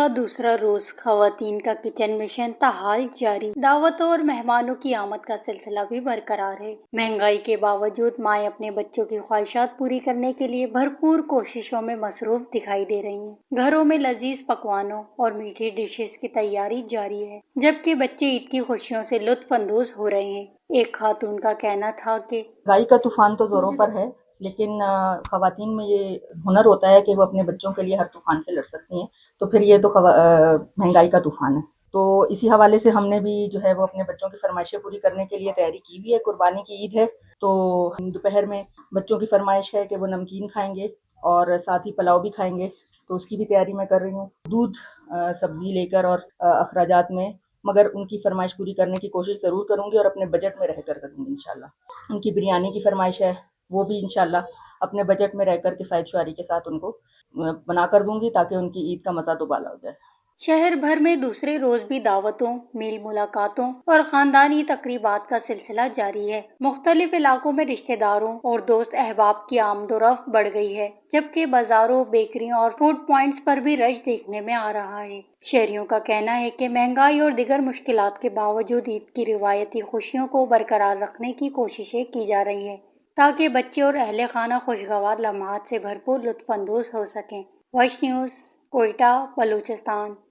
दूसरा रोज खवातीन का किचन मिशन ताहाल जारी। दावतों और मेहमानों की आमद का सिलसिला भी बरकरार है। महंगाई के बावजूद माएँ अपने बच्चों की ख्वाहिशात पूरी करने के लिए भरपूर कोशिशों में मसरूफ दिखाई दे रही हैं। घरों में लजीज पकवानों और मीठी डिशेस की तैयारी जारी है, जबकि बच्चे ईद की खुशियों से लुत्फ अंदोज हो रहे हैं। एक खातून का कहना था कि महंगाई का तूफान तो जोरों पर है, लेकिन खवातीन में ये हुनर होता है कि वो अपने बच्चों के लिए हर तूफान से लड़ सकती हैं। तो फिर ये तो महंगाई का तूफान है। तो इसी हवाले से हमने भी जो है वो अपने बच्चों की फरमाइशें पूरी करने के लिए तैयारी की हुई है। कुर्बानी की ईद है, तो दोपहर में बच्चों की फरमाइश है कि वो नमकीन खाएंगे और साथ ही पुलाव भी खाएंगे, तो उसकी भी तैयारी मैं कर रही हूँ। दूध सब्जी लेकर और अखराजात में, मगर उनकी फरमाइश पूरी करने की कोशिश ज़रूर करूँगी और अपने बजट में रहकर करूँगी इंशाल्लाह। उनकी बिरयानी की फरमाइश है, वो भी इंशाल्लाह अपने बजट में रहकर किफ़ायत शुआरी के साथ उनको बना कर दूँगी, ताकि उनकी ईद का मज़ा दोबाला हो जाए। शहर भर में दूसरे रोज भी दावतों, मील मुलाकातों और खानदानी तकरीबात का सिलसिला जारी है। मुख्तलिफ इलाकों में रिश्तेदारों और दोस्त अहबाब की आमदोरफ्त बढ़ गई है, जबकि बाजारों, बेकरियों और फूड पॉइंट्स पर भी रश देखने में आ रहा है। शहरियों का कहना है कि महंगाई और दिगर मुश्किलात के बावजूद ईद की रिवायती खुशियों को बरकरार रखने की कोशिशें की जा रही हैं, ताकि बच्चे और अहले खाना खुशगवार लम्हात से भरपूर लुत्फ अंदोज हो सकें। Voice news, Quetta, Balochistan.